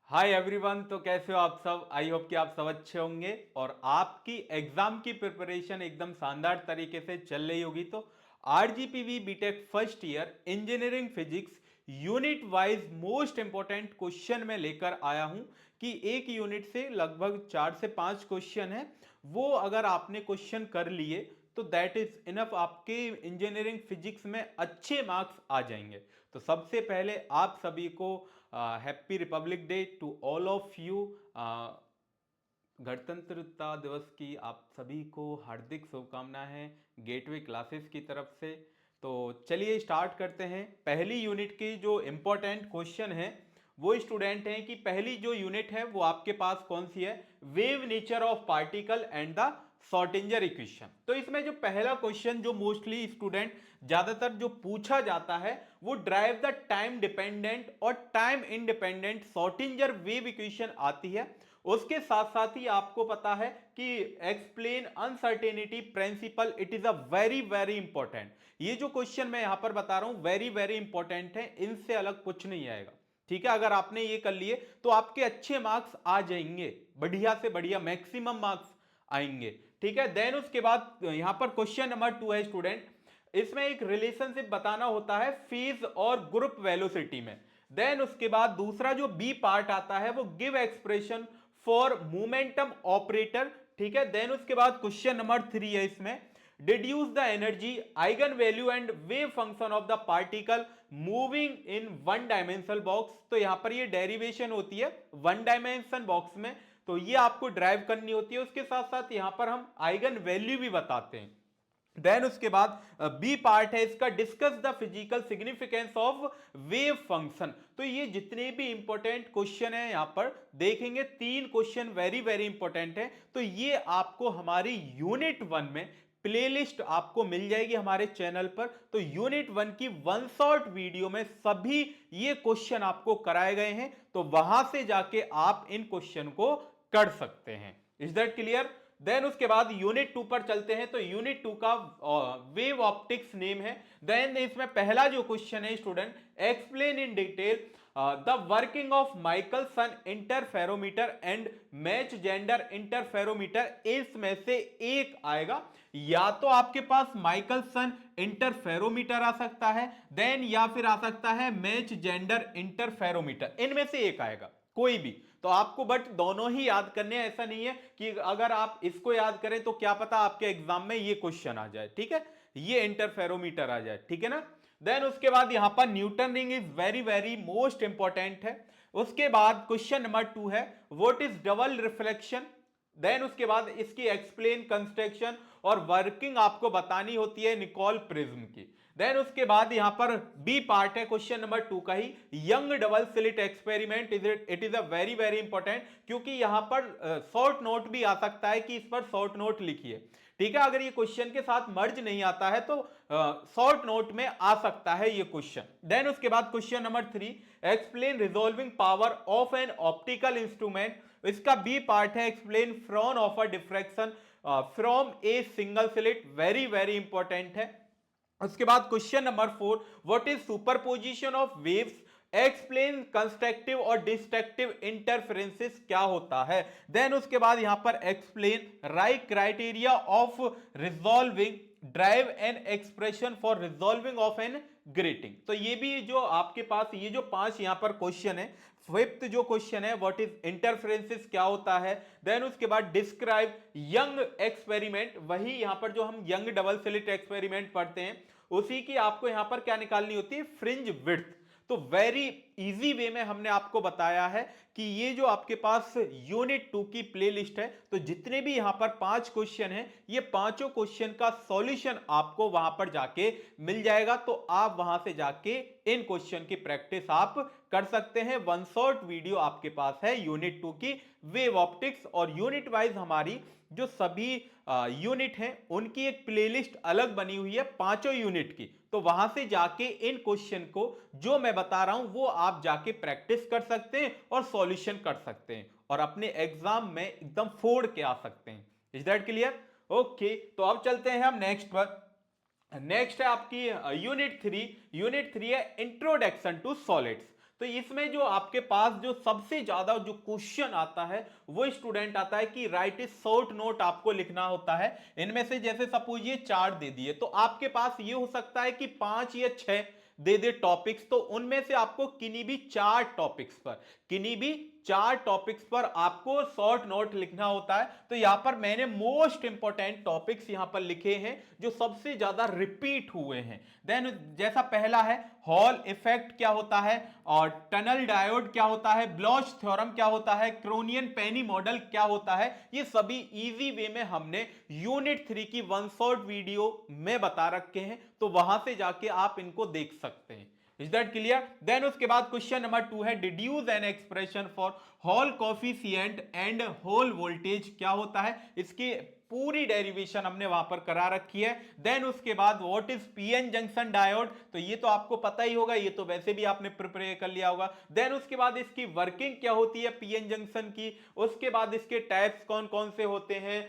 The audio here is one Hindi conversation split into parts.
Hi everyone. तो कैसे हो आप सब? आई होप कि आप सब अच्छे होंगे और आपकी एग्जाम की प्रिपरेशन एकदम शानदार तरीके से चल रही होगी। तो RGPV BTech first year engineering physics unit wise most important question में लेकर आया हूं कि एक यूनिट से लगभग 4 से 5 क्वेश्चन है। वो अगर आपने क्वेश्चन कर लिए तो दैट इज इनफ, आपके इंजीनियरिंग फिजिक्स में अच्छे मार्क्स आ जाएंगे। तो सबसे पहले आप सभी को happy Republic Day to all of you. गणतंत्रता दिवस की आप सभी को हार्दिक शुभकामनाएं हैं गेटवे क्लासेस की तरफ से। तो चलिए स्टार्ट करते हैं। पहली यूनिट की जो इंपॉर्टेंट क्वेश्चन है वो स्टूडेंट हैं कि पहली जो यूनिट है वो आपके पास कौन सी है? Wave nature of particle and the Schrodinger equation. तो इसमें जो पहला क्वेश्चन जो मोस्टली स्टूडेंट ज्यादातर जो पूछा जाता है वो ड्राइव द टाइम डिपेंडेंट और टाइम इंडिपेंडेंट शॉर्टिंजर वेव इक्वेशन आती है। उसके साथ साथ ही आपको पता है कि explain uncertainty principle, it is a very very important. ये जो क्वेश्चन मैं यहां पर बता रहा हूं वेरी वेरी इंपॉर्टेंट है, इनसे अलग कुछ नहीं आएगा। ठीक है, अगर आपने ये कर लिए तो आपके अच्छे मार्क्स आ जाएंगे, बढ़िया से बढ़िया मैक्सिमम मार्क्स आएंगे। ठीक है, देन उसके बाद यहां पर क्वेश्चन नंबर 2 है स्टूडेंट, इसमें एक रिलेशनशिप बताना होता है फेज और ग्रुप वेलोसिटी में। देन उसके बाद दूसरा जो बी पार्ट आता है वो give expression for momentum operator. ठीक है, देन उसके बाद क्वेश्चन नंबर 3 है, इसमें deduce the energy eigen value and wave function of the particle moving in one dimensional box. तो यहां पर ये डेरिवेशन होती है वन डायमेंशन बॉक्स में, तो ये आपको ड्राइव करनी होती है। उसके साथ साथ यहां पर हम आइगन वैल्यू भी बताते हैं। देन उसके बाद बी पार्ट है इसका, discuss the physical significance of wave function. तो ये जितने भी इंपॉर्टेंट क्वेश्चन है यहां पर देखेंगे, 3 क्वेश्चन वेरी वेरी इंपॉर्टेंट है। तो ये आपको हमारी यूनिट 1 में प्लेलिस्ट आपको मिल जाएगी हमारे चैनल पर। तो यूनिट 1 की वन शॉट वीडियो में सभी ये क्वेश्चन आपको कराए गए हैं, तो वहां से जाके आप इन क्वेश्चन को कर सकते हैं। Is that clear? देन उसके बाद यूनिट 2 पर चलते हैं। तो यूनिट 2 का वेव ऑप्टिक्स नेम है। देन इसमें पहला जो क्वेश्चन है student, explain in detail the working of Michelson interferometer and match gender interferometer. इसमें से एक आएगा, या तो आपके पास माइकलसन इंटरफेरोमीटर आ सकता है, देन या फिर आ सकता है मैच जेंडर इंटरफेरोमीटर, इनमें से एक आएगा कोई भी। तो आपको बट दोनों ही याद करने हैं, ऐसा नहीं है कि अगर आप इसको याद करें तो क्या पता आपके एग्जाम में ये क्वेश्चन आ जाए। ठीक है, ये इंटरफेरोमीटर आ जाए, ठीक है ना। देन उसके बाद यहां पर Newton ring is very very most important है। उसके बाद क्वेश्चन नंबर 2 है, what is double reflection. Then उसके बाद इसकी एक्सप्लेन कंस्ट्रक्शन और वर्किंग आपको बतानी होती है निकोल प्रिज्म की। देन उसके बाद यहां पर बी पार्ट है क्वेश्चन नंबर 2 का ही, Young double slit experiment, it is a very very important, क्योंकि यहां पर शॉर्ट नोट भी आ सकता है कि इस पर शॉर्ट नोट लिखिए। ठीक है, अगर ये क्वेश्चन के साथ मर्ज नहीं आता है तो शॉर्ट नोट में आ सकता है ये क्वेश्चन। देन उसके बाद question number 3, explain resolving power of an optical instrument. इसका बी पार्ट है, explain Fraunhofer diffraction from a single slit, very very important है। उसके बाद question number 4, what is superposition of waves, explain constructive और डिस्ट्रक्टिव इंटरफेरेंसेस क्या होता है। देन उसके बाद यहां पर explain right criteria of resolving, derive an expression for resolving of an grating. तो ये भी जो आपके पास ये जो 5 यहां पर क्वेश्चन है, फिफ्थ जो क्वेश्चन है व्हाट इज इंटरफेरेंसेस क्या होता है। देन उसके बाद डिस्क्राइब यंग एक्सपेरिमेंट, वही यहां पर जो हम यंग डबल स्लिट एक्सपेरिमेंट पढ़ते हैं उसी की आपको यहां पर क्या निकालनी होती है, फ्रिंज विड्थ। तो वेरी इजी वे में हमने आपको बताया है कि ये जो आपके पास यूनिट 2 की प्लेलिस्ट है, तो जितने भी यहां पर 5 क्वेश्चन हैं ये पांचों क्वेश्चन का सॉल्यूशन आपको वहां पर जाके मिल जाएगा। तो आप वहां से जाके इन क्वेश्चन की प्रैक्टिस आप कर सकते हैं। वन शॉट वीडियो आपके पास है यूनिट 2 की वेव ऑप्टिक्स, और यूनिट वाइज हमारी जो सभी यूनिट हैं उनकी एक प्लेलिस्ट अलग बनी हुई है पांचों यूनिट की। तो वहां से जाके इन क्वेश्चन को जो मैं बता रहा हूं वो आप जाके प्रैक्टिस कर सकते हैं और सॉल्यूशन कर सकते हैं और अपने एग्जाम में एकदम फोड़ के आ सकते हैं। Is that clear? ओके, तो अब चलते हैं हम नेक्स्ट पर। नेक्स्ट है आपकी यूनिट 3। यूनिट 3 है इंट्रोडक्शन टू सॉलिड्स। तो इसमें जो आपके पास जो सबसे ज्यादा जो क्वेश्चन आता है वो स्टूडेंट आता है कि राइट ए शॉर्ट नोट आपको लिखना होता है। इनमें से जैसे सपोज ये 4 दे दिए तो आपके पास ये हो सकता है कि 5 या 6 दे दे टॉपिक्स, तो उनमें से आपको किन्हीं भी 4 टॉपिक्स पर, किन्हीं भी 4 टॉपिक्स पर आपको शॉर्ट नोट लिखना होता है। तो यहां पर मैंने मोस्ट इंपॉर्टेंट टॉपिक्स यहां पर लिखे हैं जो सबसे ज्यादा रिपीट हुए हैं। देन जैसा पहला है हॉल इफेक्ट क्या होता है, और टनल डायोड क्या होता है, ब्लॉच थ्योरम क्या होता है, क्रोनियन पेनी मॉडल क्या होता है, ये सभी इजी वे में हमने यूनिट 3 की वन शॉट वीडियो में बता रखे हैं, तो वहां से जाके आप इनको देख सकते हैं। Is that clear? देन उसके बाद क्वेश्चन नंबर 2 है deduce an expression for Hall coefficient and Hall voltage क्या होता है, इसकी पूरी डेरिवेशन हमने वहां पर करा रखी है। देन उसके बाद what is PN junction diode, तो ये तो आपको पता ही होगा, ये तो वैसे भी आपने प्रिपेयर कर लिया होगा। देन उसके बाद इसकी वर्किंग क्या होती है पीएन जंक्शन की, उसके बाद इसके टाइप्स कौन कौन से होते हैं,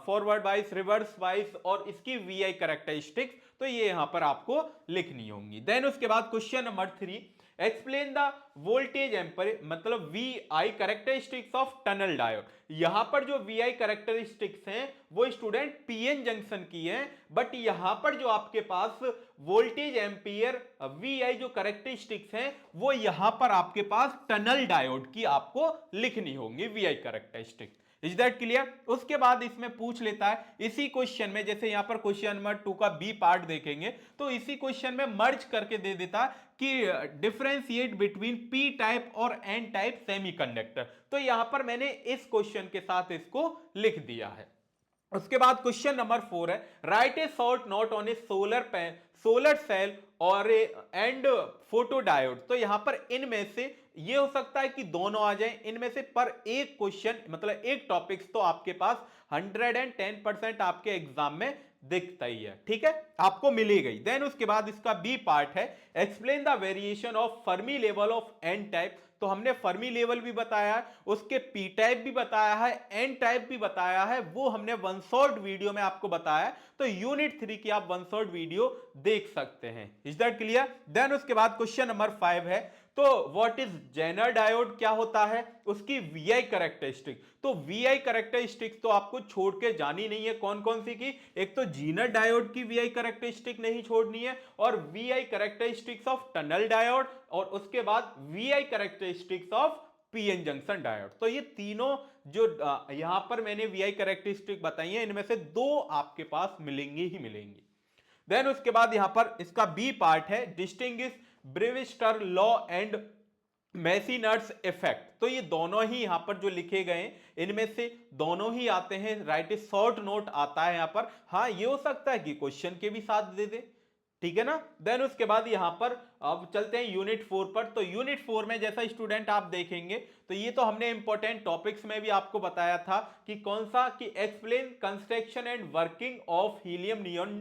फॉरवर्ड वाइज, रिवर्स वाइज, और इसकी वीआई कैरेक्टरिस्टिक्स, तो ये यहां पर आपको लिखनी होंगी। देन उसके बाद question number 3 explain the voltage ampere मतलब V I characteristics of tunnel diode. यहां पर जो वी आई कैरेक्टरिस्टिक्स हैं वो स्टूडेंट पीएन जंक्शन की हैं, बट यहां पर जो आपके पास वोल्टेज एम्पियर वी आई जो कैरेक्टरिस्टिक्स हैं वो यहां पर आपके पास टनल डायोड की आपको लिखनी होंगी V I characteristics. Is that clear? उसके बाद इसमें पूछ लेता है इसी क्वेश्चन में, जैसे यहां पर क्वेश्चन नंबर 2 का बी पार्ट देखेंगे तो इसी क्वेश्चन में मर्ज करके दे देता कि डिफरेंशिएट बिटवीन पी टाइप और एन टाइप सेमीकंडक्टर, तो यहां पर मैंने इस क्वेश्चन के साथ इसको लिख दिया है। उसके बाद क्वेश्चन नंबर 4 है write a short note on a solar cell और एंड फोटो डायोड, तो यहां पर इनमें से ये हो सकता है कि दोनों आ जाएं, इनमें से पर एक क्वेश्चन मतलब एक टॉपिक्स तो आपके पास 110% आपके एग्जाम में दिखता ही है, ठीक है, आपको मिली गई। देन उसके बाद इसका बी पार्ट है explain the variation of Fermi level of N type, तो हमने फर्मी लेवल भी बताया है, उसके पी टाइप भी बताया है, एन टाइप भी बताया है, वो हमने वन शॉट वीडियो में आपको बताया है, तो यूनिट 3 की आप वन शॉट वीडियो देख सकते हैं। Is that clear? देन उसके बाद क्वेश्चन नंबर 5 है तो व्हाट इज जेनर डायोड क्या होता है, उसकी वीआई कैरेक्टरिस्टिक, तो वीआई कैरेक्टरिस्टिक्स तो आपको छोड़ के जानी नहीं है, कौन कौन सी की, एक तो जीनर डायोड की वीआई कैरेक्टरिस्टिक नहीं छोड़नी है, और VI characteristics of tunnel diode, और उसके बाद VI characteristics of PN junction diode. तो ये तीनों जो यहां पर मैंने वीआई कैरेक्टरिस्टिक बताई है इनमें से 2 आपके पास मिलेंगी ही मिलेंगी। देन उसके बाद यहां पर इसका बी पार्ट है डिस्टिंग्विश ब्रेविस्टर लॉ एंड मैसीनर्स इफेक्ट, तो ये दोनों ही यहां पर जो लिखे गए इनमें से दोनों ही आते हैं, राइट ए शॉर्ट नोट आता है यहां पर, हाँ ये हो सकता है कि क्वेश्चन के भी साथ दे दे, ठीक है ना। देन उसके बाद यहां पर अब चलते हैं यूनिट 4 पर, तो यूनिट 4 में जैसा स्टूडेंट आप देखेंगे तो ये तो हमने इंपॉर्टेंट टॉपिक्स में भी आपको बताया था कि कौन सा, कि explain construction and working of helium neon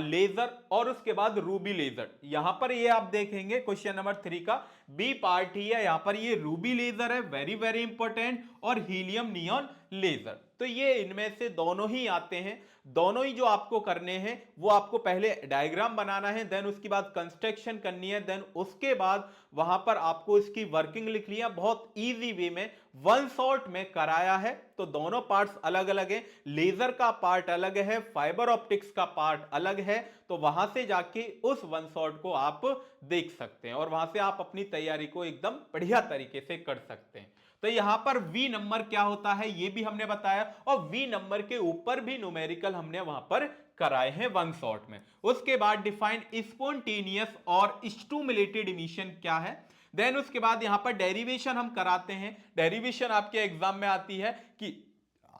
laser, और उसके बाद रूबी लेजर। यहां पर ये आप देखेंगे क्वेश्चन नंबर 3 का बी पार्ट ही है, यहां पर ये रूबी लेजर है, वेरी वेरी इंपॉर्टेंट, और हीलियम नियॉन लेजर, तो ये इनमें से दोनों ही आते हैं। दोनों ही जो आपको करने हैं वो आपको पहले डायग्राम बनाना है, देन उसके बाद कंस्ट्रक्शन करनी है, देन उसके बाद वहां पर आपको इसकी वर्किंग लिखनी है, बहुत इजी वे में वन शॉट में कराया है। तो दोनों पार्ट्स अलग अलग हैं, लेजर का पार्ट अलग है, फाइबर ऑप्टिक्स का पार्ट अलग है, तो वहां से जाके उस वन शॉट को आप देख सकते हैं और वहां से आप अपनी तैयारी को एकदम बढ़िया तरीके से कर सकते हैं। तो यहां पर वी नंबर क्या होता है ये भी हमने बताया, और वी नंबर के ऊपर भी न्यूमेरिकल हमने वहां पर कराए हैं वन शॉट में। उसके बाद डिफाइन स्पॉन्टेनियस और स्टिमुलेटेड इमिशन क्या है, देन उसके बाद यहां पर डेरिवेशन हम कराते हैं। डेरिवेशन आपके एग्जाम में आती है कि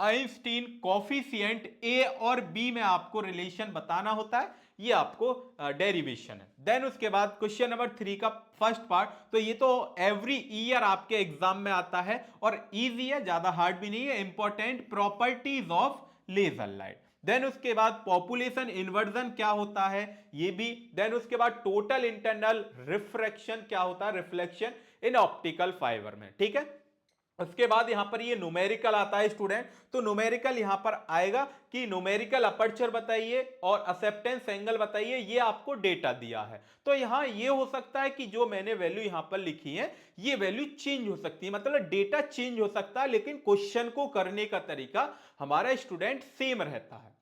आइंस्टीन कोफिशिएंट ए और बी में आपको रिलेशन बताना होता है, ये आपको डेरिवेशन है। देन उसके बाद क्वेश्चन नंबर 3 का फर्स्ट पार्ट, तो ये तो एवरी ईयर आपके एग्जाम में आता है और इजी है, ज्यादा हार्ड भी नहीं है, important properties of laser light. Then उसके बाद पॉपुलेशन इन्वर्जन क्या होता है ये भी, देन उसके बाद टोटल इंटरनल रिफ्रैक्शन क्या होता है, रिफ्लेक्शन इन ऑप्टिकल फाइबर में, ठीक है। उसके बाद यहां पर ये न्यूमेरिकल आता है स्टूडेंट, तो न्यूमेरिकल यहां पर आएगा कि न्यूमेरिकल अपर्चर बताइए और एक्सेप्टेंस एंगल बताइए, ये आपको डेटा दिया है। तो यहां ये हो सकता है कि जो मैंने वैल्यू यहां पर लिखी है ये वैल्यू चेंज हो सकती है, मतलब डेटा चेंज हो सकता है, लेकिन क्वेश्चन को करने का तरीका हमारा स्टूडेंट सेम रहता है।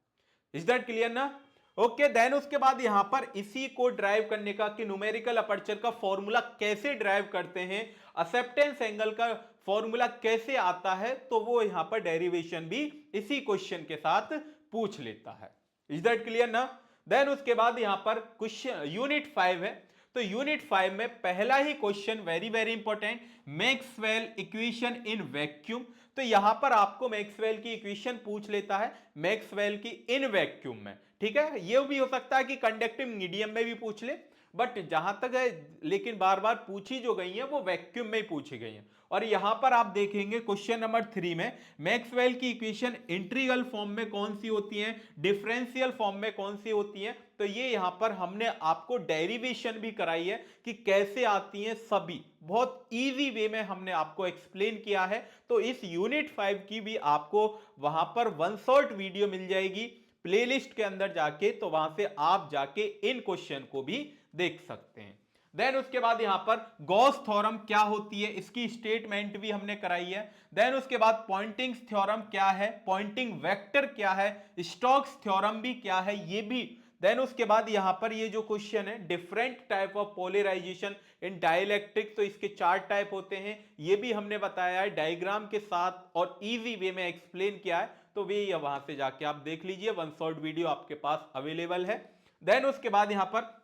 इज दैट क्लियर ना? ओके, देन उसके बाद यहां पर इसी को ड्राइव करने का कि न्यूमेरिकल अपर्चर का फॉर्मूला कैसे ड्राइव करते हैं, एक्सेप्टेंस एंगल का फॉर्मूला कैसे आता है, तो वो यहां पर डेरिवेशन भी इसी क्वेश्चन के साथ पूछ लेता है। इज दैट क्लियर ना? देन उसके बाद यहां पर क्वेश्चन यूनिट 5 है, तो यूनिट 5 में पहला ही question very very important, Maxwell equation in vacuum. तो यहां पर आपको मैक्सवेल की इक्वेशन पूछ लेता है, मैक्सवेल की इन वैक्यूम में। ठीक है, यह भी हो सकता है कि कंडक्टिव मीडियम में भी पूछ ले, बट जहां तक है लेकिन बार बार पूछी जो गई है वो वैक्यूम में ही पूछी गई है। और यहां पर आप देखेंगे क्वेश्चन नंबर 3 में मैक्सवेल की इक्वेशन इंटीग्रल फॉर्म में कौन सी होती है, डिफरेंशियल फॉर्म में कौन सी होती है, तो ये यहां पर हमने आपको डेरिवेशन भी कराई है कि कैसे आती हैं, सभी बहुत इजी वे में हमने आपको एक्सप्लेन किया है। तो इस यूनिट 5 की भी आपको वहां पर वन शॉट वीडियो मिल जाएगी प्लेलिस्ट के अंदर जाके, तो वहां से आप जाके इन क्वेश्चन को भी देख सकते हैं। देन उसके बाद यहां पर गॉस थ्योरम क्या होती है, इसकी स्टेटमेंट भी हमने कराई है। देन उसके बाद पॉइंटिंग थ्योरम क्या है, पॉइंटिंग वेक्टर क्या है, स्टोक्स थ्योरम भी क्या है, ये भी। देन उसके बाद यहां पर ये जो क्वेश्चन है different type of polarization in dielectric, तो इसके 4 टाइप होते हैं, ये भी हमने बताया है डायग्राम के साथ और इजी वे में एक्सप्लेन किया है। तो वे वहां से जाके आप देख लीजिए, वन शॉट वीडियो आपके पास अवेलेबल है। देन उसके बाद यहां पर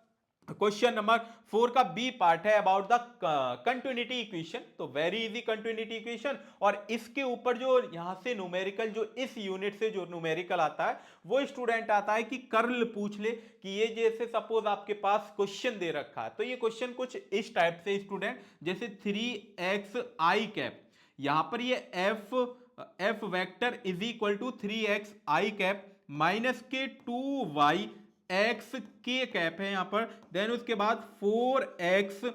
क्वेश्चन नंबर 4 का बी पार्ट है अबाउट द कंटिन्यूटी इक्वेशन, तो वेरी इजी कंटिन्यूटी इक्वेशन। और इसके ऊपर जो यहां से न्यूमेरिकल, जो इस यूनिट से जो न्यूमेरिकल आता है वो स्टूडेंट आता है कि कर्ल पूछ ले, कि ये जैसे सपोज आपके पास क्वेश्चन दे रखा है, तो ये क्वेश्चन कुछ इस टाइप से स्टूडेंट, जैसे 3x i कैप, यहां पर ये F vector is equal to 3x i cap minus K 2y x के कैप है यहां पर। देन उसके बाद 4x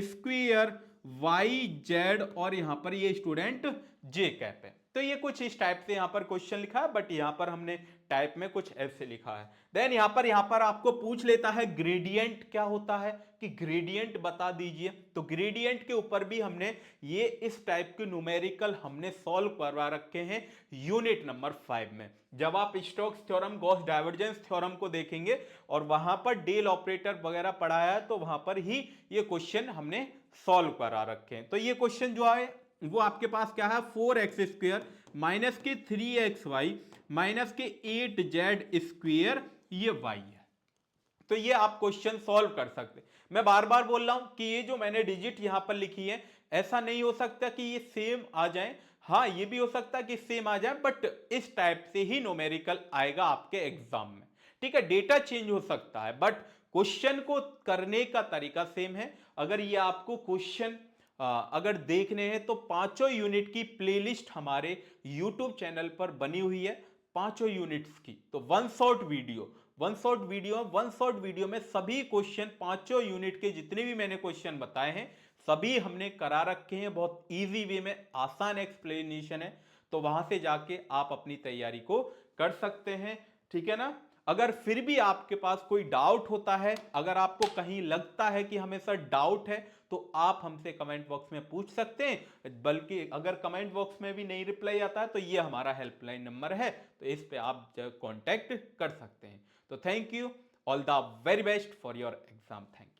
स्क्वायर वाई जेड, और यहां पर ये स्टूडेंट जे कैप है। तो ये कुछ इस टाइप से यहां पर क्वेश्चन लिखा है, बट यहां पर हमने टाइप में कुछ ऐसे लिखा है। देन यहां पर आपको पूछ लेता है ग्रेडियंट क्या होता है, कि ग्रेडियंट बता दीजिए। तो ग्रेडियंट के ऊपर भी हमने ये इस टाइप के न्यूमेरिकल हमने सॉल्व करवा रखे हैं यूनिट नंबर 5 में। जब आप Stokes theorem, Gauss divergence theorem को देखेंगे और वहां पर डेल ऑपरेटर वगैरह पढ़ाया है, तो वहां पर ही ये क्वेश्चन हमने सॉल्व करा रखे हैं। तो ये क्वेश्चन जो है वो आपके पास क्या है, 4x स्क्वायर माइनस के 3xy माइनस के 8z स्क्वायर, ये y है। तो ये आप क्वेश्चन सॉल्व कर सकते। मैं बार बार बोल रहा हूं कि ये जो मैंने डिजिट यहां पर लिखी है, ऐसा नहीं हो सकता कि ये सेम आ जाए, हाँ ये भी हो सकता है कि सेम आ जाए, बट इस टाइप से ही न्यूमेरिकल आएगा आपके एग्जाम में। ठीक है, डेटा चेंज हो सकता है बट क्वेश्चन को करने का तरीका सेम है। अगर ये आपको क्वेश्चन अगर देखने हैं तो पांचों यूनिट की प्लेलिस्ट हमारे YouTube चैनल पर बनी हुई है, पांचों यूनिट्स की। तो वन शॉट वीडियो में सभी क्वेश्चन, पांचों यूनिट के जितने भी मैंने क्वेश्चन बताए हैं सभी हमने करा रखे हैं, बहुत इजी वे में, आसान एक्सप्लेनेशन है। तो वहां से जाके आप अपनी तैयारी को कर सकते हैं। ठीक है ना? अगर फिर भी आपके पास कोई डाउट होता है, अगर आपको कहीं लगता है कि हमें सर डाउट है, तो आप हमसे कमेंट बॉक्स में पूछ सकते हैं। बल्कि अगर कमेंट बॉक्स में भी नहीं रिप्लाई आता है तो ये हमारा हेल्पलाइन नंबर है, तो इस पे आप कांटेक्ट कर सकते हैं। तो thank you, all the very best for your exam. Thank you.